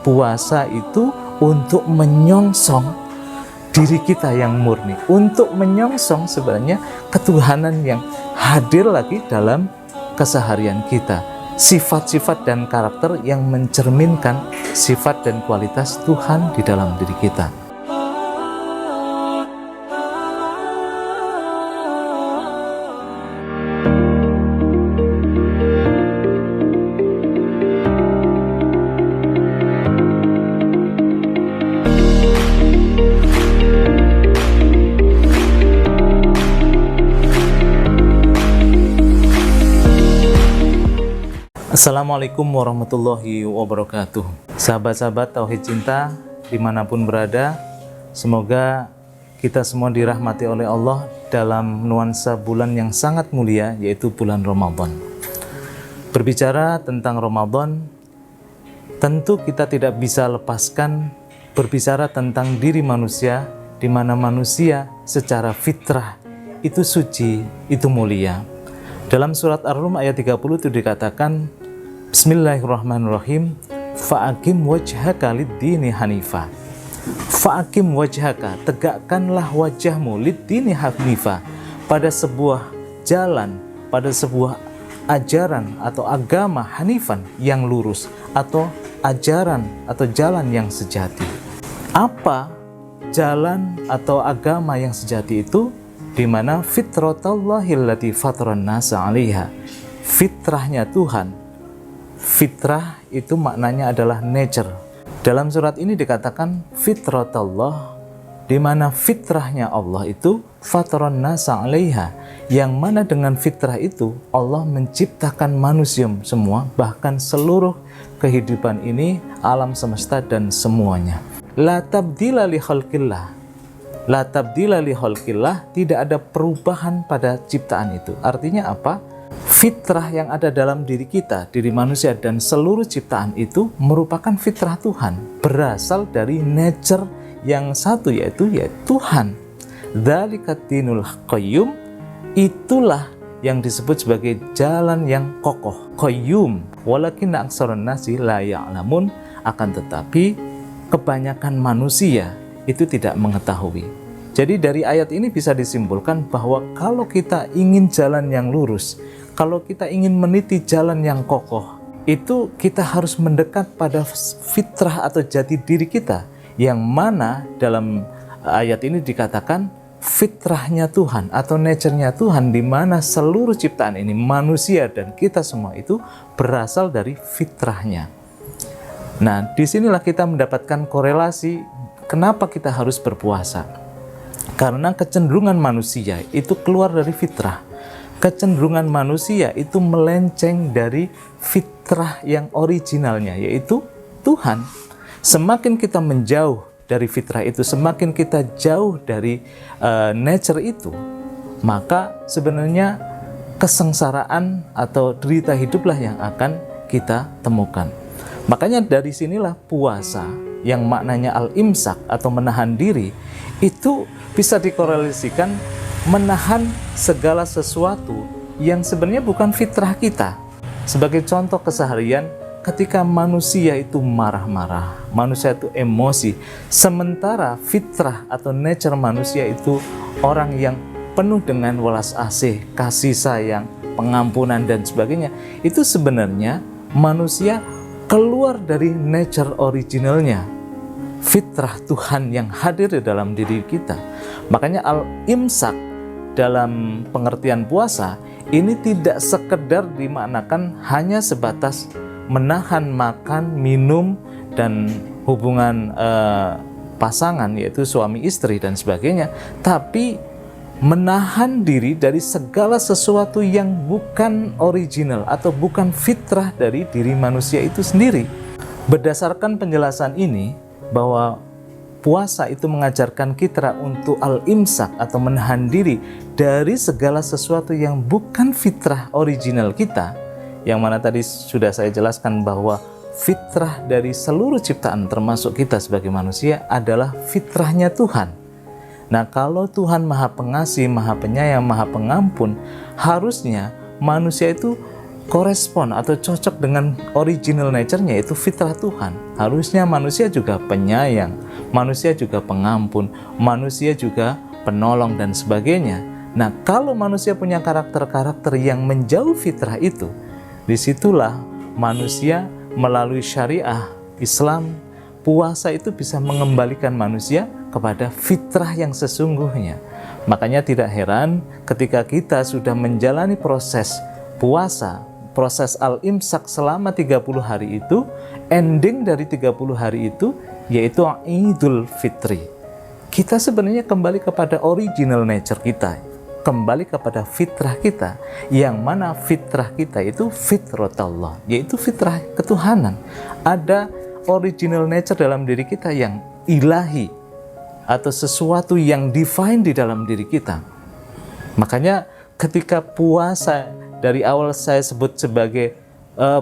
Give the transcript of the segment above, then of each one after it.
Puasa itu untuk menyongsong diri kita yang murni, untuk menyongsong sebenarnya ketuhanan yang hadir lagi dalam keseharian kita. Sifat-sifat dan karakter yang mencerminkan sifat dan kualitas Tuhan di dalam diri kita. Assalamualaikum warahmatullahi wabarakatuh. Sahabat-sahabat Tauhid Cinta dimanapun berada, semoga kita semua dirahmati oleh Allah dalam nuansa bulan yang sangat mulia, yaitu bulan Ramadan. Berbicara tentang Ramadan, tentu kita tidak bisa lepaskan berbicara tentang diri manusia, di mana manusia secara fitrah itu suci, itu mulia. Dalam surat Ar-Rum ayat 30 itu dikatakan, Bismillahirrahmanirrahim, fa'akim wajhaka lid-dini hanifa. Fa'akim wajhaka, tegakkanlah wajahmu lid-dini hanifa, pada sebuah jalan, pada sebuah ajaran atau agama hanifan yang lurus, atau ajaran atau jalan yang sejati. Apa jalan atau agama yang sejati itu? Di mana fitratallahi allati fataran nasa 'alaiha. Fitrahnya Tuhan. Fitrah itu maknanya adalah nature. Dalam surat ini dikatakan fitratallah, di mana fitrahnya Allah itu fataran nasa 'alaiha, yang mana dengan fitrah itu Allah menciptakan manusia semua, bahkan seluruh kehidupan ini, alam semesta dan semuanya. La tabdila li khalqillah. La tabdila li khalqillah, tidak ada perubahan pada ciptaan itu. Artinya apa? Fitrah yang ada dalam diri kita, diri manusia dan seluruh ciptaan itu merupakan fitrah Tuhan, berasal dari nature yang satu, yaitu Tuhan. Dzalikat dinul qayyum, itulah yang disebut sebagai jalan yang kokoh, qayyum. Walakinna aktsarun nasi la ya'lamun, akan tetapi kebanyakan manusia itu tidak mengetahui. Jadi dari ayat ini bisa disimpulkan bahwa kalau kita ingin jalan yang lurus, kalau kita ingin meniti jalan yang kokoh, itu kita harus mendekat pada fitrah atau jati diri kita, yang mana dalam ayat ini dikatakan fitrahnya Tuhan atau nature-nya Tuhan, di mana seluruh ciptaan ini, manusia dan kita semua itu berasal dari fitrahnya. Nah, disinilah kita mendapatkan korelasi kenapa kita harus berpuasa. Karena kecenderungan manusia itu keluar dari fitrah. Kecenderungan manusia itu melenceng dari fitrah yang originalnya, yaitu Tuhan. Semakin kita menjauh dari fitrah itu, semakin kita jauh dari nature itu, maka sebenarnya kesengsaraan atau derita hiduplah yang akan kita temukan. Makanya dari sinilah puasa yang maknanya al-imsak atau menahan diri, itu bisa dikorelasikan menahan segala sesuatu yang sebenarnya bukan fitrah kita. Sebagai contoh keseharian, ketika manusia itu marah-marah, manusia itu emosi, sementara fitrah atau nature manusia itu orang yang penuh dengan welas asih, kasih sayang, pengampunan dan sebagainya, itu sebenarnya manusia keluar dari nature originalnya, fitrah Tuhan yang hadir di dalam diri kita. Makanya al-imsak dalam pengertian puasa ini tidak sekedar dimaknakan hanya sebatas menahan makan, minum, dan hubungan pasangan, yaitu suami istri dan sebagainya, tapi menahan diri dari segala sesuatu yang bukan original atau bukan fitrah dari diri manusia itu sendiri. Berdasarkan penjelasan ini, bahwa puasa itu mengajarkan kita untuk al-imsak atau menahan diri dari segala sesuatu yang bukan fitrah original kita, yang mana tadi sudah saya jelaskan bahwa fitrah dari seluruh ciptaan termasuk kita sebagai manusia adalah fitrahnya Tuhan. Nah, kalau Tuhan Maha Pengasih, Maha Penyayang, Maha Pengampun, harusnya manusia itu korespon atau cocok dengan original nature-nya, itu fitrah Tuhan. Harusnya manusia juga penyayang, manusia juga pengampun, manusia juga penolong dan sebagainya. Nah, kalau manusia punya karakter-karakter yang menjauh fitrah itu, disitulah manusia melalui syariah Islam, puasa itu bisa mengembalikan manusia kepada fitrah yang sesungguhnya. Makanya tidak heran ketika kita sudah menjalani proses puasa, proses al-imsak selama 30 hari itu, ending dari 30 hari itu yaitu Idul Fitri. Kita sebenarnya kembali kepada original nature kita, kembali kepada fitrah kita, yang mana fitrah kita itu fitratullah, yaitu fitrah ketuhanan. Ada original nature dalam diri kita yang ilahi, atau sesuatu yang divine di dalam diri kita. Makanya ketika puasa dari awal saya sebut sebagai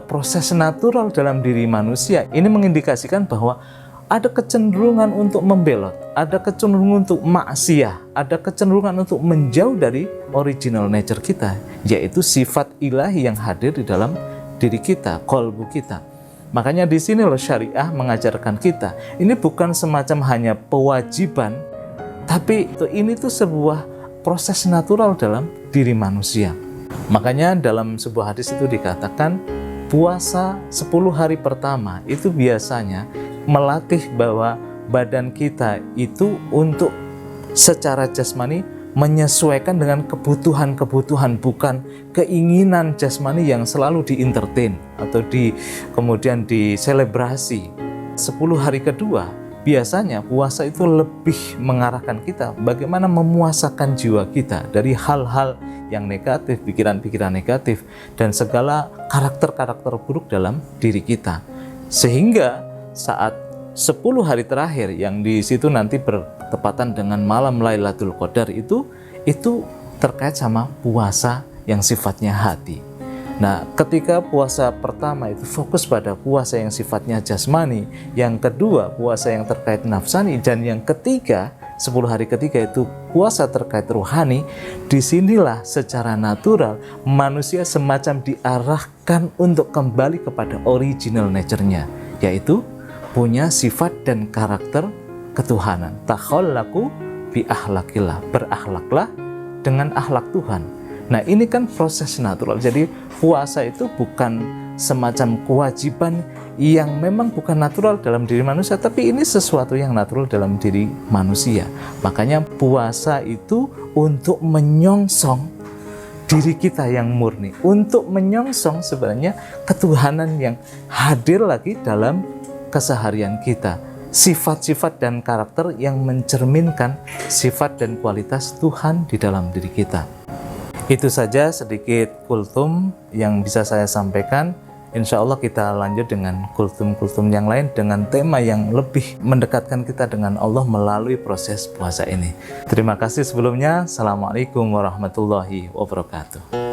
proses natural dalam diri manusia, ini mengindikasikan bahwa ada kecenderungan untuk membelot, ada kecenderungan untuk maksiyah, ada kecenderungan untuk menjauh dari original nature kita, yaitu sifat ilahi yang hadir di dalam diri kita, kolbu kita. Makanya di sini loh syariah mengajarkan kita, ini bukan semacam hanya kewajiban, tapi ini tuh sebuah proses natural dalam diri manusia. Makanya dalam sebuah hadis itu dikatakan, puasa 10 hari pertama itu biasanya melatih bahwa badan kita itu untuk secara jasmani menyesuaikan dengan kebutuhan-kebutuhan, bukan keinginan jasmani yang selalu di-entertain atau kemudian diselebrasi. 10 hari kedua biasanya puasa itu lebih mengarahkan kita bagaimana memuasakan jiwa kita dari hal-hal yang negatif, pikiran-pikiran negatif, dan segala karakter-karakter buruk dalam diri kita. Sehingga saat 10 hari terakhir yang di situ nanti bertepatan dengan malam Lailatul Qadar itu terkait sama puasa yang sifatnya hati. Nah, ketika puasa pertama itu fokus pada puasa yang sifatnya jasmani, yang kedua puasa yang terkait nafsani, dan yang ketiga 10 hari ketiga itu puasa terkait rohani, disinilah secara natural manusia semacam diarahkan untuk kembali kepada original nature-nya, yaitu punya sifat dan karakter ketuhanan. Takhallaqu bi akhlaqillah, berakhlaklah dengan akhlak Tuhan. Nah, ini kan proses natural. Jadi puasa itu bukan semacam kewajiban yang memang bukan natural dalam diri manusia, tapi ini sesuatu yang natural dalam diri manusia. Makanya puasa itu untuk menyongsong diri kita yang murni, untuk menyongsong sebenarnya ketuhanan yang hadir lagi dalam keseharian kita, sifat-sifat dan karakter yang mencerminkan sifat dan kualitas Tuhan di dalam diri kita. Itu saja sedikit kultum yang bisa saya sampaikan. Insya Allah kita lanjut dengan kultum-kultum yang lain dengan tema yang lebih mendekatkan kita dengan Allah melalui proses puasa ini. Terima kasih sebelumnya. Assalamualaikum warahmatullahi wabarakatuh.